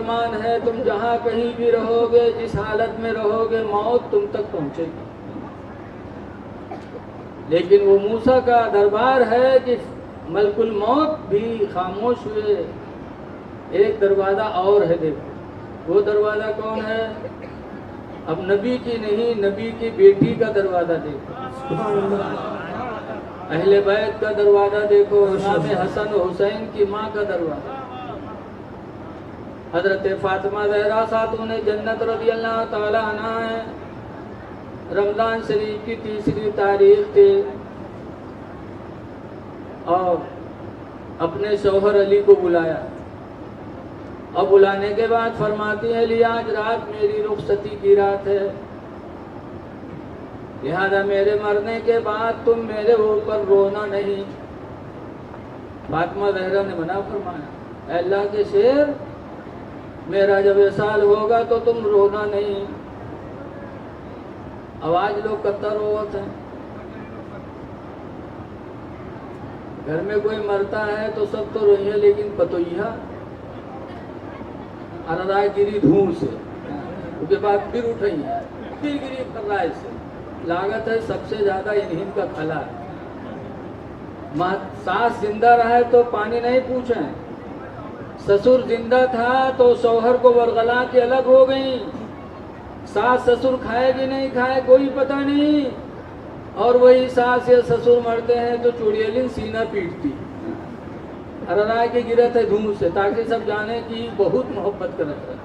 فرمان ہے تم جہاں کہیں بھی رہو گے، جس حالت میں رہو گے، موت تم تک پہنچے گی۔ لیکن وہ موسیٰ کا دربار ہے کہ ملک الموت بھی خاموش ہوئے۔ ایک دروازہ اور ہے، دیکھو وہ دروازہ کون ہے؟ اب نبی کی نہیں، نبی کی بیٹی کا دروازہ دیکھو، اہل بیت کا دروازہ دیکھو، امام حسن و حسین کی ماں کا دروازہ، حضرت فاطمہ زہرا خاتون جنت رضی اللہ تعالی عنہ ہے۔ رمضان شریف کی 3 تاریخ تھی اور اپنے شوہر علی کو بلایا، اور بلانے کے بعد فرماتی ہے علی آج رات میری رخصتی کی رات ہے، لہذا میرے مرنے کے بعد تم میرے اوپر رونا نہیں۔ فاطمہ زہرا نے منع فرمایا، اے اللہ کے شیر، میرا جب وصال ہوگا تو تم رونا نہیں۔ آواز لوگ کتر ہوتے ہیں، گھر میں کوئی مرتا ہے تو سب تو روئی ہے، لیکن پتویہ ارادہ گری دھون سے، اس کے بعد پھر اٹھئی ہے، پھر گری فرائض سے، لاگت ہے سب سے زیادہ انہین کا کھلا ہے۔ ساس زندہ رہے تو پانی نہیں پوچھیں، سسر زندہ تھا تو شوہر کو ورغلا کے الگ ہو گئی، ساس سسر کھائے کہ نہیں کھائے کوئی پتہ نہیں، اور وہی ساس یا سسر مرتے ہیں تو چڑیلن سینہ پیٹتی، ارادہ کی گرت ہے دھون سے، تاکہ سب جانے کہ بہت محبت کرتا ہے،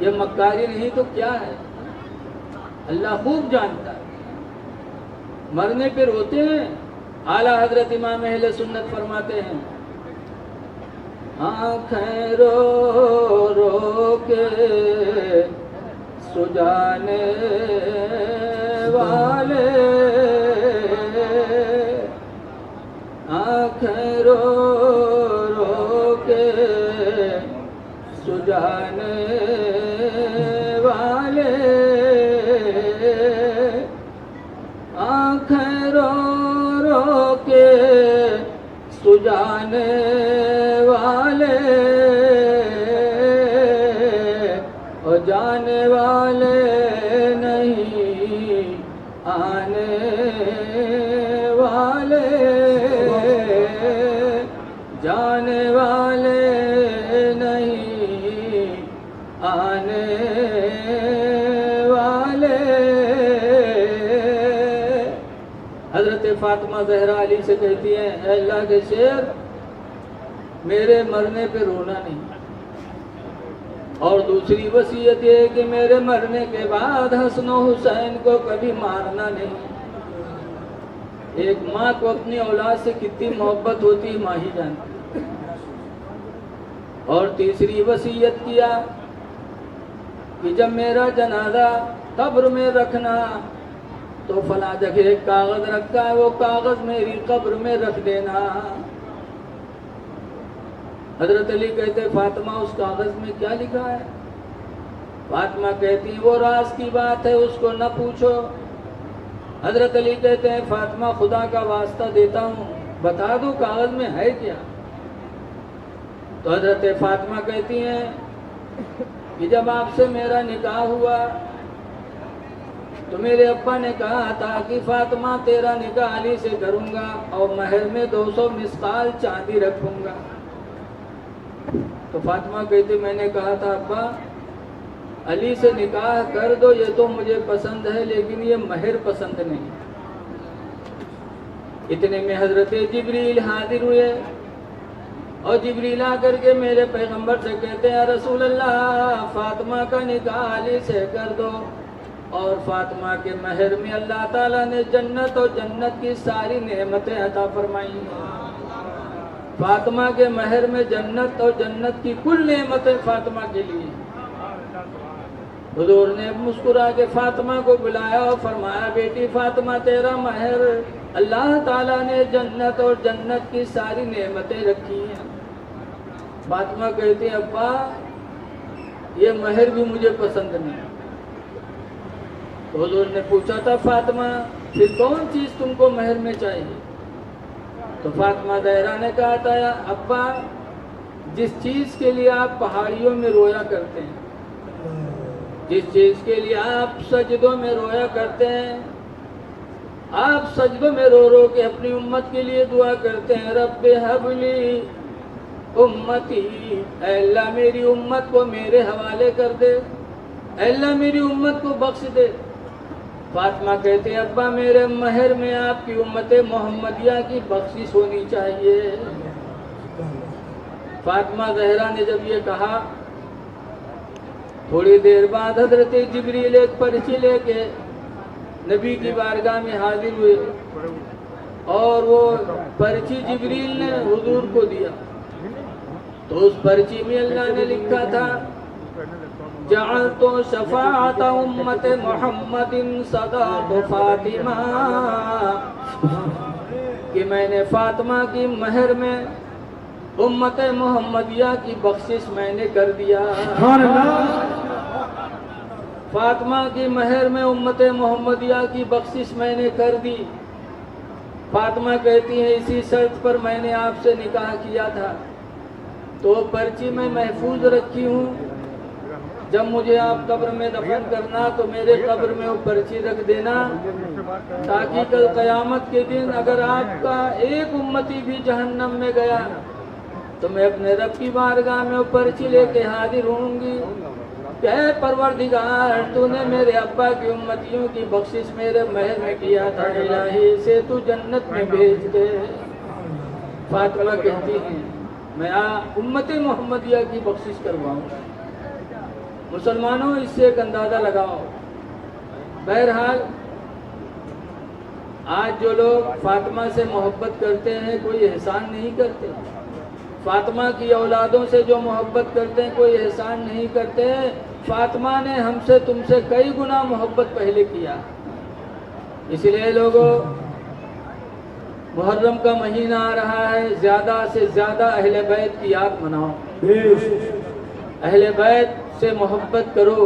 یہ مکاری نہیں تو کیا ہے، اللہ خوب جانتا ہے۔ مرنے پہ روتے ہیں، اعلیٰ حضرت امام اہل سنت فرماتے ہیں، آنکھیں رو رو کے سجانے والے، آنکھیں رو رو کے سجانے والے، آنکھیں رو رو کے سجانے والے، اور جانے والے نہیں آنے والے، جانے والے نہیں آنے والے۔ حضرت فاطمہ زہرا علی سے کہتی ہیں، اے اللہ کے شیر، میرے مرنے پہ رونا نہیں، اور دوسری وصیت یہ ہے کہ میرے مرنے کے بعد حسن و حسین کو کبھی مارنا نہیں۔ ایک ماں کو اپنی اولاد سے کتنی محبت ہوتی ماں ہی جانتی۔ اور تیسری وصیت کیا کہ جب میرا جنازہ قبر میں رکھنا تو فلاں جگہ ایک کاغذ رکھا ہے، وہ کاغذ میری قبر میں رکھ دینا۔ حضرت علی کہتے فاطمہ اس کاغذ میں کیا لکھا ہے؟ فاطمہ کہتی وہ راز کی بات ہے، اس کو نہ پوچھو۔ حضرت علی کہتے ہیں فاطمہ خدا کا واسطہ دیتا ہوں، بتا دو کاغذ میں ہے کیا؟ تو حضرت فاطمہ کہتی ہیں کہ جب آپ سے میرا نکاح ہوا تو میرے ابا نے کہا تھا کہ فاطمہ تیرا نکاح علی سے کروں گا اور مہر میں 200 مسقال چاندی رکھوں گا۔ تو فاطمہ کہتی میں نے کہا تھا ابا علی سے نکاح کر دو، یہ تو مجھے پسند ہے لیکن یہ مہر پسند نہیں۔ اتنے میں حضرت جبریل حاضر ہوئے اور جبریل آ کر کے میرے پیغمبر سے کہتے ہیں رسول اللہ فاطمہ کا نکاح علی سے کر دو، اور فاطمہ کے مہر میں اللہ تعالیٰ نے جنت اور جنت کی ساری نعمتیں عطا فرمائی۔ فاطمہ کے مہر میں جنت اور جنت کی کل نعمتیں فاطمہ کے لیے۔ حضور نے مسکرا کے فاطمہ کو بلایا اور فرمایا بیٹی فاطمہ تیرا مہر اللہ تعالیٰ نے جنت اور جنت کی ساری نعمتیں رکھی ہیں۔ فاطمہ کہتی ہیں ابا یہ مہر بھی مجھے پسند نہیں۔ تو حضور نے پوچھا تھا فاطمہ پھر کون چیز تم کو مہر میں چاہیے؟ تو فاطمہ زہرا نے کہا تھا ابا جس چیز کے لیے آپ پہاڑیوں میں رویا کرتے ہیں، جس چیز کے لیے آپ سجدوں میں رویا کرتے ہیں، آپ سجدوں میں رو رو کے اپنی امت کے لیے دعا کرتے ہیں، رب ہب لی امتی، اے اللہ میری امت کو میرے حوالے کر دے، اے اللہ میری امت کو بخش دے۔ فاطمہ کہتے ہیں ابا میرے مہر میں آپ کی امت محمدیہ کی بخشش ہونی چاہیے۔ فاطمہ زہرا نے جب یہ کہا، تھوڑی دیر بعد حضرت جبریل ایک پرچی لے کے نبی کی بارگاہ میں حاضر ہوئے، اور وہ پرچی جبریل نے حضور کو دیا، تو اس پرچی میں اللہ نے لکھا تھا جعلت شفاعت امت محمد صداق فاطمہ، کہ میں نے فاطمہ کی مہر میں امت محمدیہ کی بخشش میں نے کر دیا۔ فاطمہ کی مہر میں امت محمدیہ کی بخشش میں نے کر دی۔ فاطمہ کہتی ہیں اسی شرط پر میں نے آپ سے نکاح کیا تھا، تو پرچی میں محفوظ رکھی ہوں، جب مجھے آپ قبر میں دفن کرنا تو میرے قبر میں وہ پرچی رکھ دینا، تاکہ کل قیامت کے دن اگر آپ کا ایک امتی بھی جہنم میں گیا تو میں اپنے رب کی بارگاہ میں وہ پرچی لے کے حاضر ہوں گی کہ اے پروردگار، تو نے میرے ابا کی امتیوں کی بخشش میرے مہر میں کیا تھا، الہی اسے تو جنت میں بھیج دے۔ فاطمہ کہتی ہیں میں امت محمدیہ کی بخشش کرواؤں گا۔ مسلمانوں اس سے ایک اندازہ لگاؤ، بہرحال آج جو لوگ فاطمہ سے محبت کرتے ہیں کوئی احسان نہیں کرتے، فاطمہ کی اولادوں سے جو محبت کرتے ہیں کوئی احسان نہیں کرتے۔ فاطمہ نے ہم سے تم سے کئی گنا محبت پہلے کیا، اس لیے لوگوں محرم کا مہینہ آ رہا ہے، زیادہ سے زیادہ اہل بیت کی یاد مناؤ، اہل بیت سے محبت کرو۔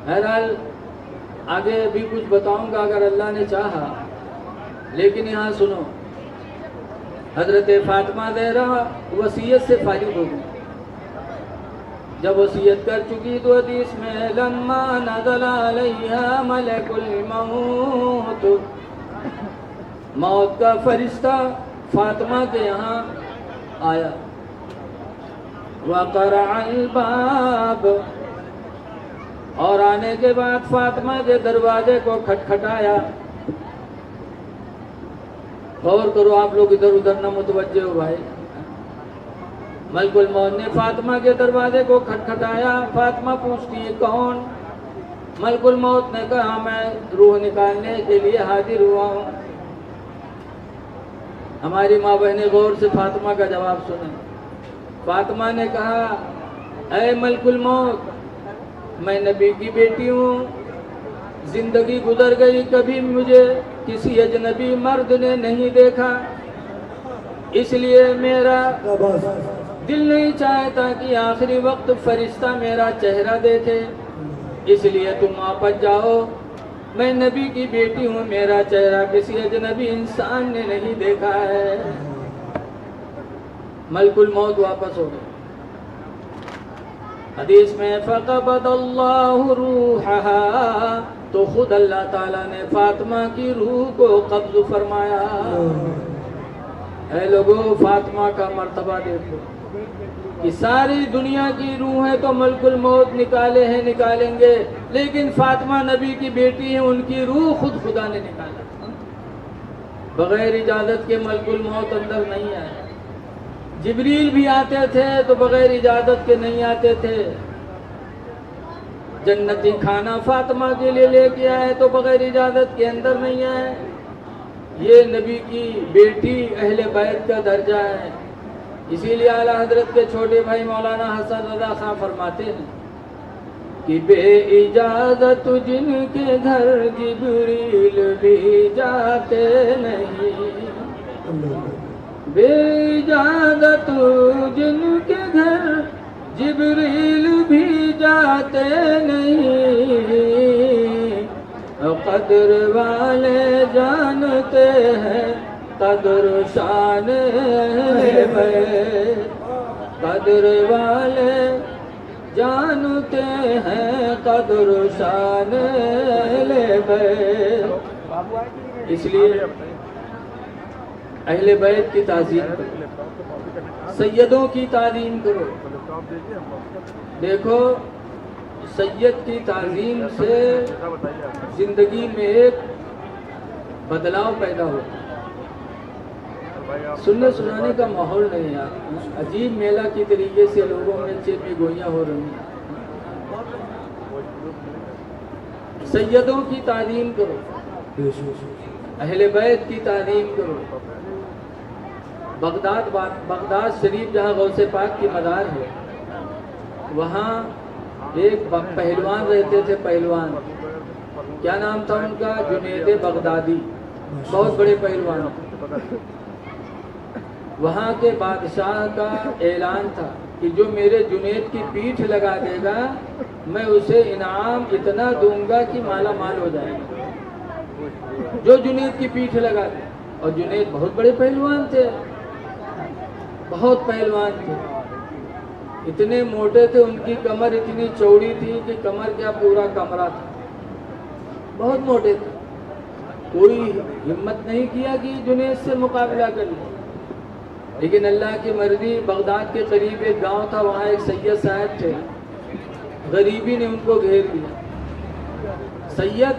بہرحال آگے بھی کچھ بتاؤں گا اگر اللہ نے چاہا، لیکن یہاں سنو، حضرت فاطمہ زہرا وصیت سے فارغ ہو گئی۔ جب وصیت کر چکی تو حدیث میں لما نزل علیہا ملک الموت، موت کا فرشتہ فاطمہ کے یہاں آیا، وقرع الباب، اور آنے کے بعد فاطمہ کے دروازے کو کھٹکھٹایا۔ غور کرو آپ لوگ ادھر ادھر نہ متوجہ ہو بھائی۔ ملک الموت نے فاطمہ کے دروازے کو کھٹکھٹایا، فاطمہ پوچھتی ہے کون؟ ملک الموت نے کہا میں روح نکالنے کے لیے حاضر ہوا ہوں۔ ہماری ماں بہنیں غور سے فاطمہ کا جواب سنیں۔ فاطمہ نے کہا اے ملک الموت، میں نبی کی بیٹی ہوں، زندگی گزر گئی، کبھی مجھے کسی اجنبی مرد نے نہیں دیکھا، اس لیے میرا دل نہیں چاہتا کہ آخری وقت فرشتہ میرا چہرہ دیکھے، اس لیے تم واپس جاؤ، میں نبی کی بیٹی ہوں، میرا چہرہ کسی اجنبی انسان نے نہیں دیکھا ہے۔ ملک الموت واپس ہو گئے۔ حدیث میں فقبض اللہ روحہا، تو خود اللہ تعالیٰ نے فاطمہ کی روح کو قبض فرمایا۔ اے لوگوں فاطمہ کا مرتبہ دیکھو کہ ساری دنیا کی روحیں تو ملک الموت نکالے ہیں نکالیں گے، لیکن فاطمہ نبی کی بیٹی ہیں، ان کی روح خود خدا نے نکالا، بغیر اجازت کے ملک الموت اندر نہیں آئے۔ جبریل بھی آتے تھے تو بغیر اجازت کے نہیں آتے تھے، جنتی کھانا فاطمہ کے لیے لے کے آئے تو بغیر اجازت کے اندر نہیں آئے۔ یہ نبی کی بیٹی اہل بیت کا درجہ ہے، اسی لیے اعلیٰ حضرت کے چھوٹے بھائی مولانا حسن رضا خان فرماتے ہیں کہ بے اجازت جن کے گھر جبریل بھی جاتے نہیں، بے اجازت جن کے گھر جبریل بھی جاتے نہیں، قدر والے جانتے ہیں قدر شان اہل بیت، قدر والے جانتے ہیں قدر شان اہل بیت۔ اس لیے اہل بیت کی تعظیم کرو، سیدوں کی تعظیم کرو۔ دیکھو سید کی تعظیم سے زندگی میں ایک بدلاؤ پیدا ہوتا ہے، سننے سنانے کا ماحول نہیں ہے، عجیب میلہ کی طریقے سے لوگوں میں چیپی گوئیاں ہو رہی ہیں۔ سیدوں کی تعظیم کرو، اہل بیت کی تعظیم کرو۔ بغداد شریف جہاں غوث پاک کی مزار ہے، وہاں ایک پہلوان رہتے تھے، پہلوان، کیا نام تھا ان کا؟ جنید بغدادی، بہت بڑے پہلوان۔ وہاں کے بادشاہ کا اعلان تھا کہ جو میرے جنید کی پیٹھ لگا دے گا میں اسے انعام اتنا دوں گا کہ مالا مال ہو جائے گا، جو جنید کی پیٹھ لگا دے۔ اور جنید بہت بڑے پہلوان تھے، بہت پہلوان تھے، اتنے موٹے تھے، ان کی کمر اتنی چوڑی تھی کہ کمر کیا پورا کمرہ تھا، بہت موٹے تھے۔ کوئی ہمت نہیں کیا کہ جنید سے مقابلہ کر لے، لیکن اللہ کی مرضی، بغداد کے قریب ایک گاؤں تھا، وہاں ایک سید صاحب تھے، غریبی نے ان کو گھیر لیا۔ سید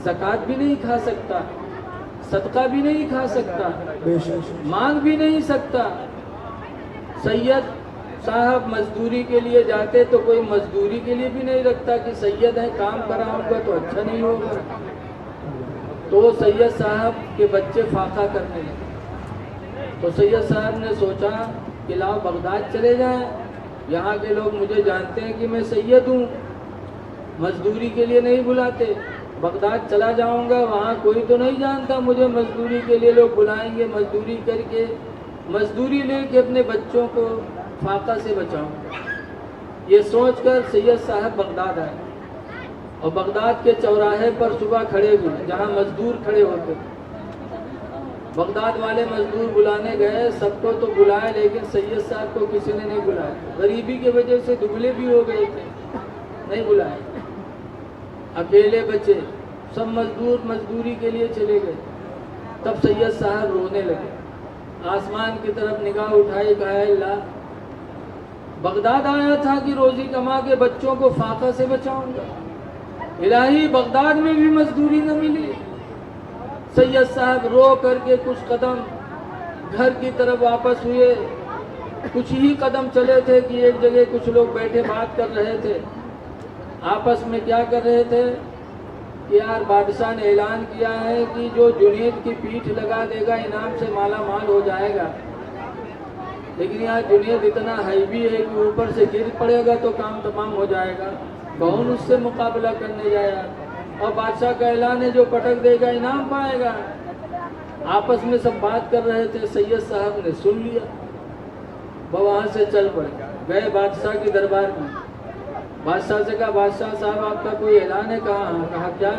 زکوٰۃ بھی نہیں کھا سکتا، صدقہ بھی نہیں کھا سکتا، مانگ بھی نہیں سکتا۔ سید صاحب مزدوری کے لیے جاتے تو کوئی مزدوری کے لیے بھی نہیں رکھتا کہ سید ہے کام کراؤں گا تو اچھا نہیں ہوگا۔ تو سید صاحب کے بچے فاقہ کرنے لگے، تو سید صاحب نے سوچا کہ لاؤ بغداد چلے جائیں، یہاں کے لوگ مجھے جانتے ہیں کہ میں سید ہوں، مزدوری کے لیے نہیں بلاتے، بغداد چلا جاؤں گا، وہاں کوئی تو نہیں جانتا مجھے، مزدوری کے لیے لوگ بلائیں گے، مزدوری کر کے، مزدوری لے کے اپنے بچوں کو فاقہ سے بچاؤں گا۔ یہ سوچ کر سید صاحب بغداد آئے، اور بغداد کے چوراہے پر صبح کھڑے ہوئے جہاں مزدور کھڑے ہوتے تھے۔ بغداد والے مزدور بلانے گئے، سب کو تو بلائے لیکن سید صاحب کو کسی نے نہیں بلایا، غریبی کی وجہ سے دبلے بھی ہو گئے تھے، نہیں بلائے، اکیلے بچے، سب مزدور مزدوری کے لیے چلے گئے۔ تب سید صاحب رونے لگے، آسمان کی طرف نگاہ اٹھائی، کہا اے اللہ، بغداد آیا تھا کہ روزی کما کے بچوں کو فاقہ سے بچاؤں گا، الہی بغداد میں بھی مزدوری نہ ملی۔ سید صاحب رو کر کے کچھ قدم گھر کی طرف واپس ہوئے، کچھ ہی قدم چلے تھے کہ ایک جگہ کچھ لوگ بیٹھے بات کر رہے تھے، آپس میں کیا کر رہے تھے کہ یار بادشاہ نے اعلان کیا ہے کہ جو جنید کی پیٹھ لگا دے گا انعام سے مالا مال ہو جائے گا، لیکن یار جنید اتنا ہیوی ہے کہ اوپر سے گر پڑے گا تو کام تمام ہو جائے گا، کون اس سے مقابلہ کرنے جائے گا، اور بادشاہ کا اعلان ہے جو پٹک دے گا انعام پائے گا۔ آپس میں سب بات کر رہے تھے، سید صاحب نے سن لیا، وہ وہاں سے چل پڑے، گئے بادشاہ کے دربار میں، بادشاہ سے کہا بادشاہ صاحب آپ کا کوئی اعلان ہے؟ کہا ہاں۔ کہا کیا؟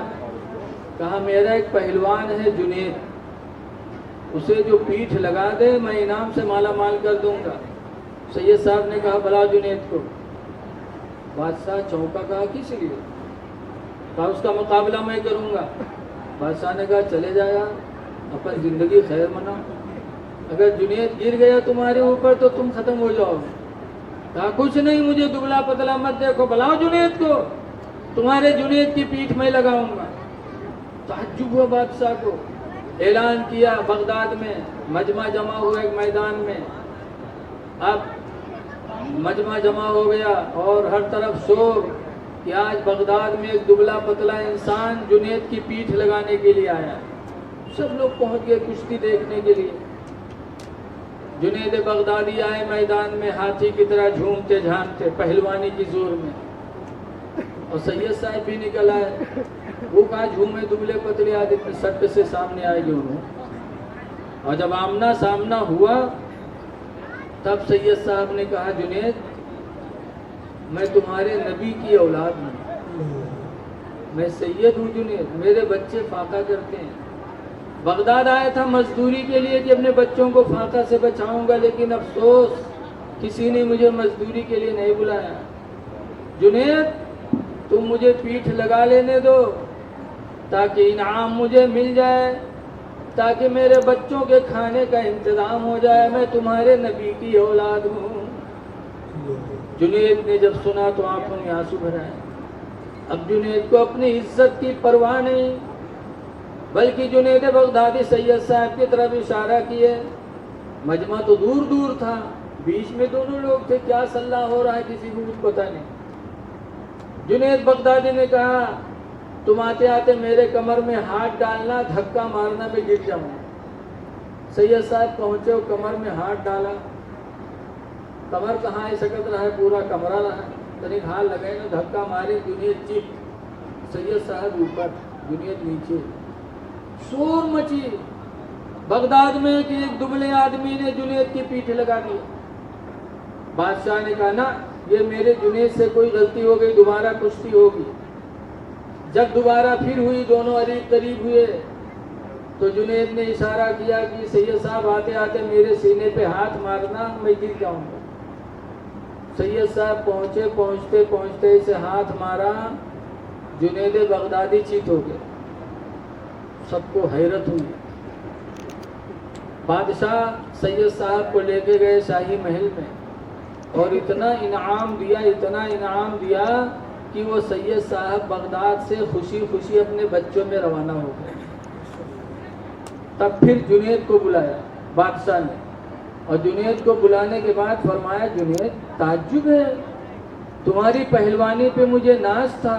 کہا میرا ایک پہلوان ہے جنید، اسے جو پیٹھ لگا دے میں انعام سے مالا مال کر دوں گا۔ سید صاحب نے کہا بلاؤ جنید کو۔ بادشاہ چونکا، کہا کس لیے؟ کہا اس کا مقابلہ میں کروں گا۔ بادشاہ نے کہا چلے جایا، اپن زندگی خیر مناؤ، اگر جنید گر گیا تمہارے اوپر تو تم ختم ہو جاؤ گے۔ کہا کچھ نہیں، مجھے دبلا پتلا مت دیکھو، بلاؤ جنید کو، تمہارے جنید کی پیٹھ میں لگاؤں گا۔ تعجب ہوا بادشاہ کو، اعلان کیا بغداد میں، مجمع جمع ہوا ایک میدان میں، اب مجمع جمع ہو گیا اور ہر طرف شور کہ آج بغداد میں ایک دبلا پتلا انسان جنید کی پیٹھ لگانے کے لیے آیا۔ سب لوگ پہنچ گئے کشتی دیکھنے کے لیے۔ جنید بغدادی آئے میدان میں، ہاتھی کی طرح جھومتے جھامتے پہلوانی کی زور میں، اور سید صاحب بھی نکل آئے، وہ کہا جھومے دبلے پتلے آدمی سٹ سے سامنے آئے گئے انہوں، اور جب آمنا سامنا ہوا تب سید صاحب نے کہا جنید میں تمہارے نبی کی اولاد ہوں، میں سید ہوں جنید، میرے بچے فاقہ کرتے ہیں، بغداد آیا تھا مزدوری کے لیے کہ اپنے بچوں کو فاقہ سے بچاؤں گا، لیکن افسوس کسی نے مجھے مزدوری کے لیے نہیں بلایا۔ جنید تم مجھے پیٹھ لگا لینے دو تاکہ انعام مجھے مل جائے، تاکہ میرے بچوں کے کھانے کا انتظام ہو جائے، میں تمہارے نبی کی اولاد ہوں۔ جنید نے جب سنا تو آنکھوں میں آنسو بھرائے۔ اب جنید کو اپنی عزت کی پرواہ نہیں، بلکہ جنید بغدادی سید صاحب کی طرف اشارہ کیے۔ مجمع تو دور دور تھا، بیچ میں دونوں لوگ تھے، کیا صلاح ہو رہا ہے کسی کو کچھ پتہ نہیں۔ جنید بغدادی نے کہا تم آتے آتے میرے کمر میں ہاتھ ڈالنا، دھکا مارنا، میں گر جاؤں۔ سید صاحب پہنچے اور کمر میں ہاتھ ڈالا، کمر کہاں ہے، سکت رہا ہے، پورا کمرہ رہا، تنک ہاتھ لگائے نا، دھکا مارے، جنید چپ، سید صاحب اوپر، جنید نیچے، شور مچی بغداد میں کہ ایک دبلے آدمی نے جنید کی پیٹھ لگا دی۔ بادشاہ نے کہا نا یہ میرے جنید سے کوئی غلطی ہو گئی، دوبارہ کشتی ہوگی۔ جب دوبارہ پھر ہوئی، دونوں قریب ہوئے تو جنید نے اشارہ کیا کہ سید صاحب آتے آتے میرے سینے پہ ہاتھ مارنا، میں گر جاؤں گا۔ سید صاحب پہنچتے پہنچتے اسے ہاتھ مارا، جنید بغدادی چیت ہو گئے۔ سب کو حیرت ہوئی۔ بادشاہ سید صاحب کو لے کے گئے شاہی محل میں، اور اتنا انعام دیا کہ وہ سید صاحب بغداد سے خوشی خوشی اپنے بچوں میں روانہ ہو گئے۔ تب پھر جنید کو بلایا بادشاہ نے، اور جنید کو بلانے کے بعد فرمایا جنید تعجب ہے، تمہاری پہلوانی پہ مجھے ناز تھا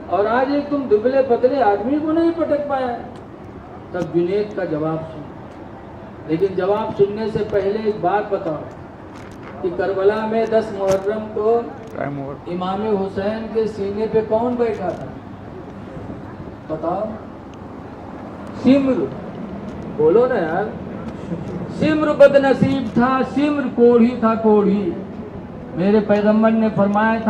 اور آج ایک تم دبلے پتلے آدمی کو نہیں پٹک پایا۔ تب جنید کا جواب سن، لیکن جواب سننے سے پہلے ایک بات بتاؤ کہ کربلا میں 10 محرم کو امام حسین کے سینے پہ کون بیٹھا تھا؟ بتاؤ۔ سمر، بولو نا یار، سمر بد نصیب تھا، سمر کوڑھی تھا، کوڑھی۔ میرے پیغمبر نے فرمایا تھا